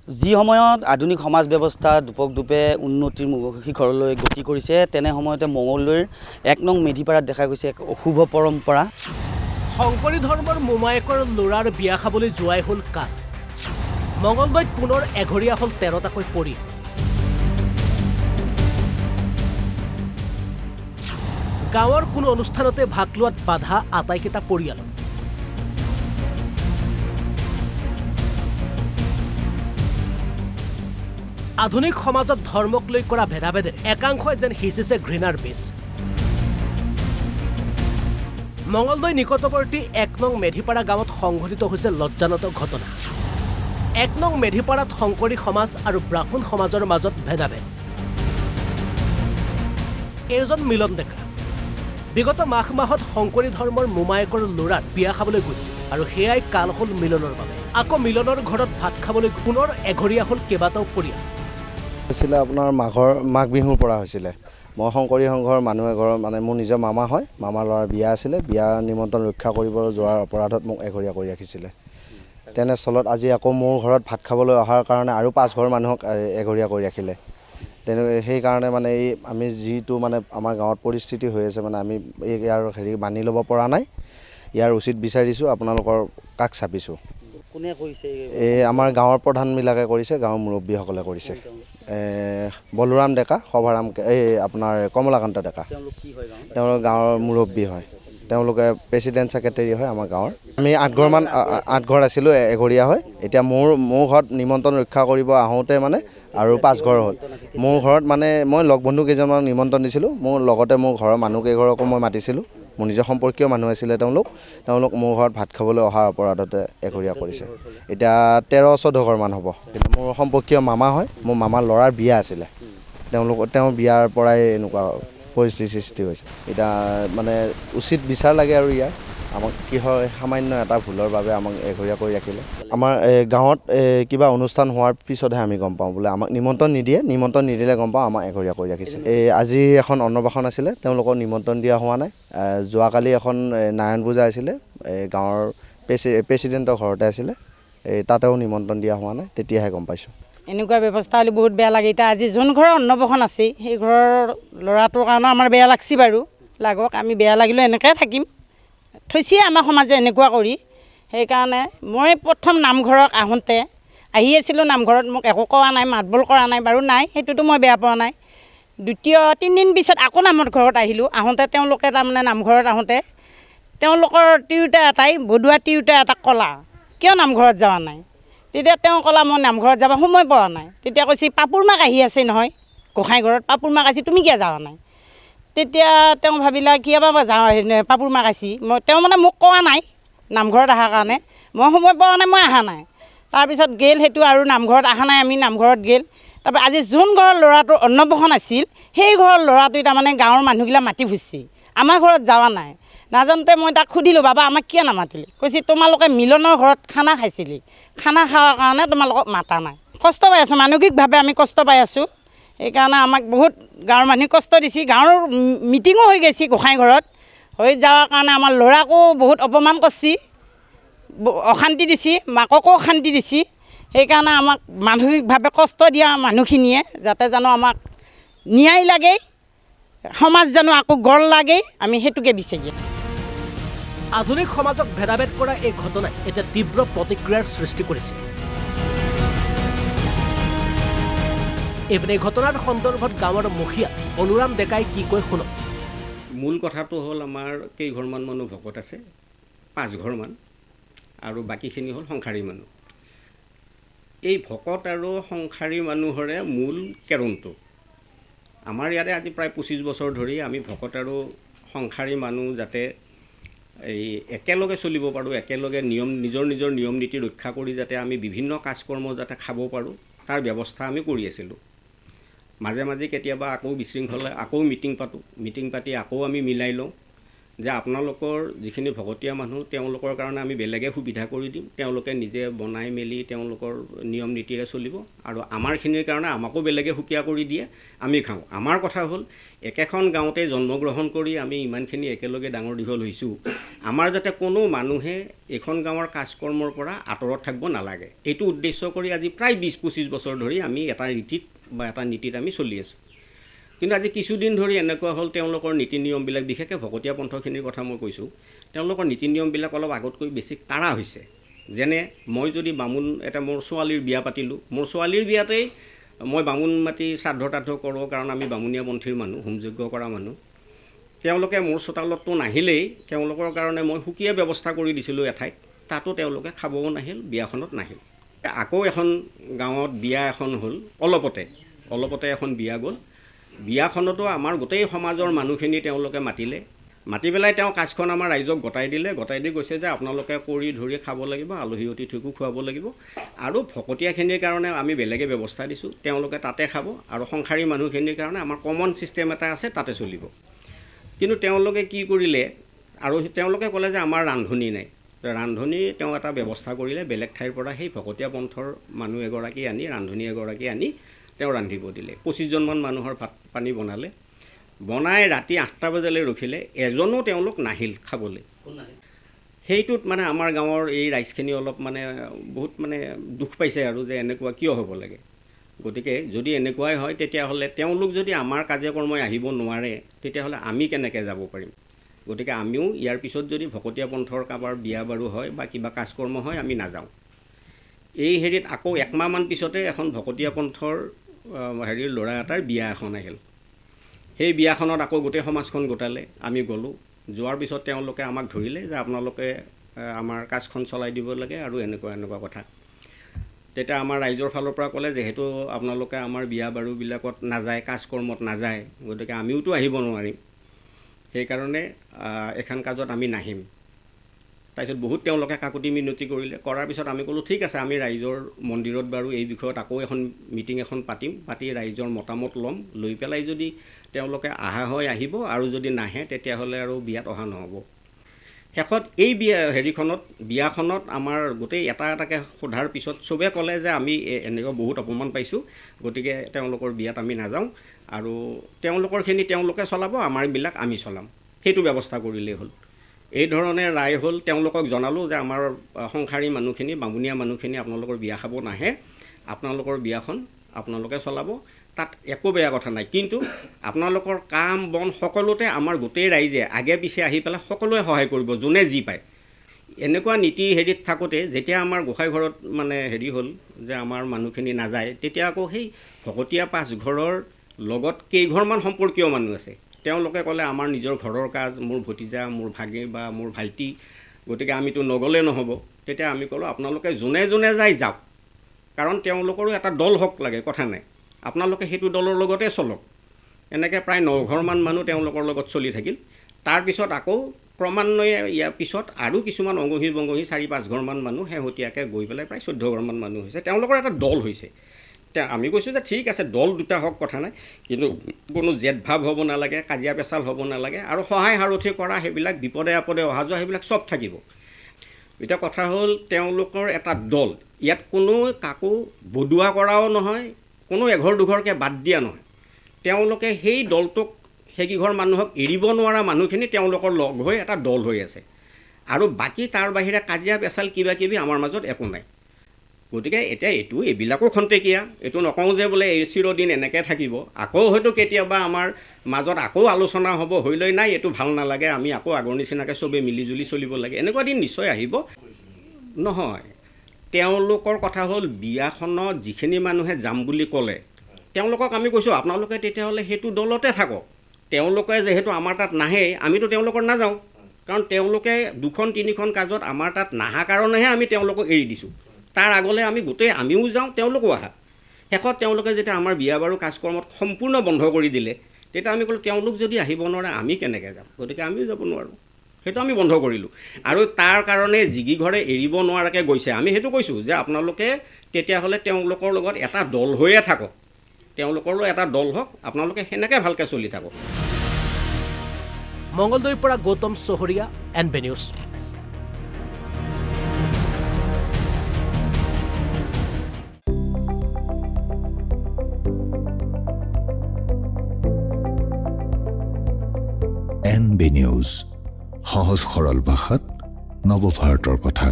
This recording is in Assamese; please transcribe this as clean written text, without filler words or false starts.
যি সময়ত আধুনিক সমাজ ব্যৱস্থা দুপক দুপে উন্নতিৰ শিখৰলৈ গতি কৰিছে তেনে সময়তে মঙলদৈৰ ১ নং মেধিপাৰাত দেখা গৈছে এক অশুভ পৰম্পৰা। শংকৰী ধৰ্মৰ মোমায়েকৰ ল'ৰাৰ বিয়া খাবলৈ যোৱাই হ'ল কাল। মঙলদৈত পুনৰ এঘৰীয়া হ'ল ১৩টাকৈ পৰিয়াল। গাঁৱৰ কোনো অনুষ্ঠানতে ভাগ লোৱাত বাধা আটাইকেইটা পৰিয়ালৰ। আধুনিক সমাজত ধৰ্মক লৈ কৰা ভেদাভেদে একাংশই যেন সিঁচিছে ঘৃণাৰ বীজ। মঙলদৈ নিকটৱৰ্তী ১ নং মেধিপাৰা গাঁৱত সংঘটিত হৈছে লজ্জাজনক ঘটনা। ১ নং মেধিপাৰাত শংকৰী সমাজ আৰু ব্ৰাহ্মণ সমাজৰ মাজত ভেদাভেদ। এইজন মিলন ডেকা বিগত মাঘ মাহত শংকৰী ধৰ্মৰ মোমায়েকৰ ল'ৰাৰ বিয়া খাবলৈ গৈছিল আৰু সেয়াই কাল হ'ল মিলনৰ বাবে। আকৌ মিলনৰ ঘৰত ভাত খাবলৈ পুনৰ এঘৰীয়া হ'ল কেইবাটাও পৰিয়াল। হৈছিলে আপোনাৰ মাঘ বিহুৰ পৰা হৈছিলে। মই শংকৰী সংঘৰ মানুহ এঘৰৰ মানে মোৰ নিজৰ মামা হয়, মামাৰ ল'ৰাৰ বিয়া আছিলে। বিয়া নিমন্ত্ৰণ ৰক্ষা কৰিবলৈ যোৱাৰ অপৰাধত মোক এঘৰীয়া কৰি ৰাখিছিলে। তেনেস্থলত আজি আকৌ মোৰ ঘৰত ভাত খাবলৈ অহাৰ কাৰণে আৰু ৫ ঘৰ মানুহক এঘৰীয়া কৰি ৰাখিলে। সেইকাৰণে মানে এই আমি যিটো মানে আমাৰ গাঁৱত পৰিস্থিতি হৈ আছে মানে আমি ইয়াৰ মানি ল'ব পৰা নাই। ইয়াৰ উচিত বিচাৰিছোঁ, আপোনালোকৰ কাষ চাপিছোঁ। কোনে কৰিছে? এই আমাৰ গাঁৱৰ প্ৰধানবিলাকে কৰিছে, গাঁৱৰ মুৰব্বীসকলে কৰিছে। বলোৰাম ডেকা, সভাৰাম এই আপোনাৰ কমলাকান্ত ডেকা, তেওঁলোক গাঁৱৰ মুৰব্বী হয়। তেওঁলোকে প্ৰেচিডেণ্ট ছেক্ৰেটাৰী হয় আমাৰ গাঁৱৰ। আমি ৮ ঘৰ আছিলোঁ এঘৰীয়া হয়। এতিয়া মোৰ ঘৰত নিমন্ত্ৰণ ৰক্ষা কৰিব আহোঁতে মানে আৰু 5 ঘৰ হ'ল। মোৰ ঘৰত মানে মই লগ বন্ধু কেইজনমানক নিমন্ত্ৰণ দিছিলোঁ। মোৰ লগতে মোৰ ঘৰৰ মানুহ কেইঘৰকো মই মাতিছিলোঁ। মোৰ নিজৰ সম্পৰ্কীয় মানুহ আছিলে তেওঁলোক মোৰ ঘৰত ভাত খাবলৈ অহাৰ অপৰাধতে এঘৰীয়া কৰিছে। এতিয়া 13-14 ঘৰমান হ'ব। কিন্তু মোৰ সম্পৰ্কীয় মামা হয়, মোৰ মামাৰ ল'ৰাৰ বিয়া আছিলে। তেওঁৰ বিয়াৰ পৰাই এনেকুৱা পৰিস্থিতিৰ সৃষ্টি হৈছে। এতিয়া মানে উচিত বিচাৰ লাগে আৰু ইয়াৰ আমাক কি হয়, সামান্য এটা ভুলৰ বাবে আমাক এঘৰীয়া কৰি ৰাখিলে। আমাৰ গাঁৱত কিবা অনুষ্ঠান হোৱাৰ পিছতহে আমি গম পাওঁ বোলে আমাক নিমন্ত্ৰণ নিদিলে গম পাওঁ আমাক এঘৰীয়া কৰি ৰাখিছে। আজি এখন অন্নপ্ৰাশন আছিলে, তেওঁলোকক নিমন্ত্ৰণ দিয়া হোৱা নাই। যোৱাকালি এখন নাৰায়ণ পূজা আছিলে, গাঁৱৰ প্ৰেচিডেণ্টৰ ঘৰতে আছিলে, তাতেও নিমন্ত্ৰণ দিয়া হোৱা নাই, তেতিয়াহে গম পাইছোঁ। এনেকুৱা ব্যৱস্থা হ'লে বহুত বেয়া লাগে। এতিয়া আজি যোন ঘৰৰ অন্নপ্ৰাশন আছে সেই ঘৰৰ ল'ৰাটোৰ কাৰণে আমাৰ বেয়া লাগছি বাৰু, লাগক, আমি বেয়া লাগিলেও এনেকৈ থাকিম। থৈছে আমাৰ সমাজে এনেকুৱা কৰি। সেইকাৰণে মই প্ৰথম নামঘৰত আহোঁতে আহি আছিলোঁ, নামঘৰত মোক একো কোৱা নাই, মাত বোল কৰা নাই বাৰু, নাই সেইটোতো মই বেয়া পোৱা নাই। 3 দিন পিছত আকৌ নামৰ ঘৰত আহিলোঁ। আহোঁতে তেওঁলোকে তাৰমানে নামঘৰত আহোঁতে তেওঁলোকৰ তিৰোতা এটাই বডুৱা তিৰোতা এটাক ক'লা, কিয় নামঘৰত যোৱা নাই? তেতিয়া তেওঁ ক'লা মই নামঘৰত যাব সময় পোৱা নাই। তেতিয়া কৈছে পাপুৰ মাক আহি আছে নহয়, গোঁসাই ঘৰত পাপুৰ মাক আছে, তুমি কিয় যোৱা নাই? তেতিয়া তেওঁ ভাবিলা কিয় বা যাওঁ, পাপুৰ মাক আছে, তেওঁ মানে মোক কোৱা নাই নামঘৰত অহাৰ কাৰণে, মই সময় পোৱা নাই, মই অহা নাই। তাৰপিছত গ'ল সেইটো আৰু নামঘৰত অহা নাই, আমি নামঘৰত গ'ল। তাৰপৰা আজি যোন ঘৰৰ ল'ৰাটোৰ অন্নপ্ৰাশন আছিল সেই ঘৰৰ ল'ৰাটোৱে তাৰমানে গাঁৱৰ মানুহবিলাক মাতি ফুৰিছে, আমাৰ ঘৰত যোৱা নাই। নাজানোতে মই তাক সুধিলোঁ, বাবা আমাক কিয় নামাতিলি? কৈছে তোমালোকে মিলনৰ ঘৰত খানা খাইছিলি, খানা খোৱাৰ কাৰণে তোমালোকক মাতা নাই। কষ্ট পাই আছোঁ, মানসিকভাৱে আমি কষ্ট পাই আছোঁ। সেইকাৰণে আমাক বহুত গাঁৱৰ মানুহে কষ্ট দিছে। গাঁৱৰ মিটিঙো হৈ গৈছে গোঁসাই ঘৰত, হৈ যোৱাৰ কাৰণে আমাৰ ল'ৰাকো বহুত অপমান কৰিছে, অশান্তি দিছে, মাককো অশান্তি দিছে। সেইকাৰণে আমাক মানসিকভাৱে কষ্ট দিয়া মানুহখিনিয়ে যাতে জানো আমাক ন্যায় লাগে, সমাজ জানো আকৌ গঢ় লাগে, আমি সেইটোকে বিচাৰি। আধুনিক সমাজক ভেদাভেদ কৰা এই ঘটনাই এতিয়া তীব্ৰ প্ৰতিক্ৰিয়াৰ সৃষ্টি কৰিছে। এইপিনে ঘটনাৰ সন্দৰ্ভত গাঁৱৰ মুখীয়া বলোৰাম ডেকাই কি কয় শুনক। মূল কথাটো হ'ল আমাৰ কেইঘৰমান মানুহ ভকত আছে, 5 ঘৰমান, আৰু বাকীখিনি হ'ল সংসাৰী মানুহ। এই ভকত আৰু সংসাৰী মানুহৰে মূল কেৰমটো আমাৰ ইয়াতে আজি প্ৰায় 25 বছৰ ধৰি আমি ভকত আৰু সংসাৰী মানুহ যাতে এই একেলগে চলিব পাৰোঁ, একেলগে নিজৰ নিয়ম নীতি ৰক্ষা কৰি যাতে আমি বিভিন্ন কাজকৰ্ম যাতে খাব পাৰোঁ তাৰ ব্যৱস্থা আমি কৰি আছিলোঁ। মাজে মাজে কেতিয়াবা আকৌ বিশৃংখলে আকৌ মিটিং পাতোঁ, মিটিং পাতি আকৌ আমি মিলাই লওঁ। যে আপোনালোকৰ যিখিনি ভকতীয়া মানুহ তেওঁলোকৰ কাৰণে আমি বেলেগে সুবিধা কৰি দিম, তেওঁলোকে নিজে বনাই মেলি তেওঁলোকৰ নিয়ম নীতিৰে চলিব, আৰু আমাৰখিনিৰ কাৰণে আমাকো বেলেগে সুকীয়া কৰি দিয়ে, আমি খাওঁ। আমাৰ কথা হ'ল একেখন গাঁৱতে জন্মগ্ৰহণ কৰি আমি ইমানখিনি একেলগে ডাঙৰ দীঘল হৈছোঁ, আমাৰ যাতে কোনো মানুহে এইখন গাঁৱৰ কাজকৰ্মৰ পৰা আঁতৰত থাকিব নালাগে, এইটো উদ্দেশ্য কৰি আজি প্ৰায় 20-25 বছৰ ধৰি আমি এটা ৰীতিত বা এটা নীতিত আমি চলি আছোঁ। কিন্তু আজি কিছুদিন ধৰি এনেকুৱা হ'ল তেওঁলোকৰ নীতি নিয়মবিলাক, বিশেষকৈ ভকতীয়া পন্থখিনিৰ কথা মই কৈছোঁ, তেওঁলোকৰ নীতি নিয়মবিলাক অলপ আগতকৈ বেছি কাঢ়া হৈছে। যেনে মই যদি বামুণ এটা মোৰ ছোৱালীৰ বিয়া পাতিলোঁ, মোৰ ছোৱালীৰ বিয়াতেই মই বামুণ মাতি শ্ৰাদ্ধ তাদ্ধ কৰোঁ, কাৰণ আমি বামুণীয়া পন্থীৰ মানুহ, হোমযজ্ঞ কৰা মানুহ। তেওঁলোকে মোৰ চোতালততো নাহিলেই, তেওঁলোকৰ কাৰণে মই সুকীয়া ব্যৱস্থা কৰি দিছিলোঁ এঠাইত, তাতো তেওঁলোকে খাবও নাহিল, বিয়াখনত নাহিল। আকৌ এখন গাঁৱত বিয়া এখন হ'ল, অলপতে এখন বিয়া গ'ল। বিয়াখনতো আমাৰ গোটেই সমাজৰ মানুহখিনি তেওঁলোকে মাতি পেলাই তেওঁ কাজখন আমাৰ ৰাইজক গতাই দি কৈছে যে আপোনালোকে কৰি ধৰি খাব লাগিব, আলহী অতিথিকো খুৱাব লাগিব, আৰু ভকতীয়াখিনিৰ কাৰণে আমি বেলেগে ব্যৱস্থা দিছোঁ, তেওঁলোকে তাতে খাব, আৰু সংসাৰী মানুহখিনিৰ কাৰণে আমাৰ কমন ছিষ্টেম এটা আছে, তাতে চলিব। কিন্তু তেওঁলোকে কি কৰিলে, আৰু তেওঁলোকে ক'লে যে আমাৰ ৰান্ধনি নাই। ৰান্ধনি তেওঁ এটা ব্যৱস্থা কৰিলে, বেলেগ ঠাইৰ পৰা সেই ভকতীয়া পন্থৰ মানুহ এগৰাকী আনি, ৰান্ধনি এগৰাকী আনি তেওঁ ৰান্ধিব দিলে। 25জনমান মানুহৰ ভাত পানী বনাই ৰাতি 8টা বজালৈ ৰখিলে, এজনো তেওঁলোক নাহিল খাবলৈ। সেইটোত মানে আমাৰ গাঁৱৰ এই ৰাইজখিনি অলপ মানে বহুত মানে দুখ পাইছে, আৰু যে এনেকুৱা কিয় হ'ব লাগে। গতিকে যদি এনেকুৱাই হয়, তেতিয়াহ'লে তেওঁলোক যদি আমাৰ কাৰ্যকৰ্মই আহিব নোৱাৰে, তেতিয়াহ'লে আমি কেনেকৈ যাব পাৰিম। গতিকে আমিও ইয়াৰ পিছত যদি ভকতীয়া পন্থৰ কাৰোবাৰ বিয়া বাৰু হয় বা কিবা কাজকৰ্ম হয়, আমি নাযাওঁ। এই হেৰিত আকৌ 1 মাহমান পিছতে এখন ভকতীয়া পন্থৰ ল'ৰা এটাৰ বিয়া এখন আহিল। সেই বিয়াখনত আকৌ গোটেই সমাজখন গোটালে, আমি গ'লোঁ। যোৱাৰ পিছত তেওঁলোকে আমাক ধৰিলে যে আপোনালোকে আমাৰ কাজখন চলাই দিব লাগে, আৰু এনেকুৱা কথা। তেতিয়া আমাৰ ৰাইজৰ ফালৰ পৰা ক'লে, যিহেতু আপোনালোকে আমাৰ বিয়া বাৰুবিলাকত নাযায়, কাজকৰ্মত নাযায়, গতিকে আমিওতো আহিব নোৱাৰিম, সেইকাৰণে এখন কাজত আমি নাহিম। তাৰপিছত বহুত তেওঁলোকে কাকুতি মিনতি কৰাৰ পিছত আমি ক'লোঁ ঠিক আছে, আমি ৰাইজৰ মন্দিৰত বাৰু এই বিষয়ত আকৌ এখন মিটিং এখন পাতি ৰাইজৰ মতামত ল'ম, লৈ পেলাই যদি তেওঁলোকে অহা হয় আহিব, আৰু যদি নাহে তেতিয়াহ'লে আৰু বিয়াত অহা নহ'ব। শেষত এই বিয়াখনত আমাৰ গোটেই এটাকৈ সোধাৰ পিছত চবে ক'লে যে আমি এনেকুৱা বহুত অপমান পাইছোঁ, গতিকে তেওঁলোকৰ বিয়াত আমি নাযাওঁ, আৰু তেওঁলোকৰখিনি তেওঁলোকে চলাব, আমাৰবিলাক আমি চলাম, সেইটো ব্যৱস্থা কৰিলেই হ'ল। এই ধৰণে ৰায় হ'ল। তেওঁলোকক জনালোঁ যে আমাৰ সংসাৰী মানুহখিনি, বামুণীয়া মানুহখিনি আপোনালোকৰ বিয়া খাব নাহে, আপোনালোকৰ বিয়াখন আপোনালোকে চলাব, তাত একো বেয়া কথা নাই, কিন্তু আপোনালোকৰ কাম বন সকলোতে আমাৰ গোটেই ৰাইজে আগে পিছে আহি পেলাই সকলোৱে সহায় কৰিব, যোনে যি পায়। এনেকুৱা নীতি হেৰিত থাকোঁতে যেতিয়া আমাৰ গোসাঁই ঘৰত মানে হেৰি হ'ল যে আমাৰ মানুহখিনি নাযায়, তেতিয়া আকৌ সেই ভকতীয়া পাঁচঘৰৰ লগত কেইঘৰমান সম্পৰ্কীয় মানুহ আছে, তেওঁলোকে ক'লে আমাৰ নিজৰ ঘৰৰ কাজ, মোৰ ভতিজা, মোৰ ভাগি বা মোৰ ভাইটি, গতিকে আমিতো নগ'লে নহ'ব। তেতিয়া আমি ক'লোঁ আপোনালোকে যোনে যায় যাওক, কাৰণ তেওঁলোকৰো এটা দল হওক লাগে, কথা নাই, আপোনালোকে সেইটো দলৰ লগতে চলক। এনেকৈ প্ৰায় 9 ঘৰমান মানুহ তেওঁলোকৰ লগত চলি থাকিল। তাৰপিছত আকৌ ক্ৰমান্বয়ে ইয়াৰ পিছত আৰু কিছুমান অঙহী বঙহী 4-5 ঘৰমান মানুহ শেহতীয়াকৈ গৈ পেলাই প্ৰায় 14 ঘৰমান মানুহ হৈছে, তেওঁলোকৰ এটা দল হৈছে। আমি কৈছোঁ যে ঠিক আছে, দল দুটা হওক, কথা নাই, কিন্তু কোনো জেদভাৱ হ'ব নালাগে, কাজিয়া পেচাল হ'ব নালাগে, আৰু সহায় সাৰথি কৰা, সেইবিলাক বিপদে আপদে অহা যোৱা সেইবিলাক চব থাকিব। এতিয়া কথা হ'ল তেওঁলোকৰ এটা দল, ইয়াত কোনো কাকো বদুৱা কৰাও নহয়, কোনো এঘৰ দুঘৰকৈ বাদ দিয়া নহয়। তেওঁলোকে সেই দলটোক, সেইকেইঘৰ মানুহক এৰিব নোৱাৰা মানুহখিনি তেওঁলোকৰ লগ হৈ এটা দল হৈ আছে, আৰু বাকী তাৰ বাহিৰে কাজিয়া পেচাল কিবা কিবি আমাৰ মাজত একো নাই। গতিকে এতিয়া এইবিলাকো খন্তেকীয়া, এইটো নকওঁ যে বোলে এই চিৰদিন এনেকৈ থাকিব, আকৌ হয়তো কেতিয়াবা আমাৰ মাজত আকৌ আলোচনা হ'ব, হৈ লৈ নাই এইটো ভাল নালাগে, আমি আকৌ আগৰ নিচিনাকৈ চবেই মিলিজুলি চলিব লাগে, এনেকুৱা দিন নিশ্চয় আহিব। নহয়, তেওঁলোকৰ কথা হ'ল বিয়াখনত যিখিনি মানুহে যাম বুলি ক'লে, তেওঁলোকক আমি কৈছোঁ আপোনালোকে তেতিয়াহ'লে সেইটো দলতে থাকক, তেওঁলোকে যিহেতু আমাৰ তাত নাহে, আমিতো তেওঁলোকৰ নাযাওঁ, কাৰণ তেওঁলোকে 2-3খন কাজত আমাৰ তাত নাহা কাৰণেহে আমি তেওঁলোকক এৰি দিছোঁ। তাৰ আগলৈ আমি আমিও যাওঁ, তেওঁলোকো আহা। শেষত তেওঁলোকে যেতিয়া আমাৰ বিয়া বাৰু কাজকৰ্মত সম্পূৰ্ণ বন্ধ কৰি দিলে, তেতিয়া আমি ক'লোঁ তেওঁলোক যদি আহিব নোৱাৰে আমি কেনেকৈ যাম, গতিকে আমিও যাব নোৱাৰোঁ, সেইটো আমি বন্ধ কৰিলোঁ। আৰু তাৰ কাৰণে যিকেইঘৰে এৰিব নোৱাৰাকৈ গৈছে, আমি সেইটো কৈছোঁ যে আপোনালোকে তেতিয়াহ'লে তেওঁলোকৰ লগত এটা দল হৈয়ে থাকক, তেওঁলোকৰো এটা দল হওক, আপোনালোকে সেনেকৈ ভালকৈ চলি থাকক। মঙলদৈৰ পৰা গৌতম চহৰীয়া, NB নিউজ। NB নিউজ, সহজ সৰল ভাষাত নৱভাৰতৰ কথা।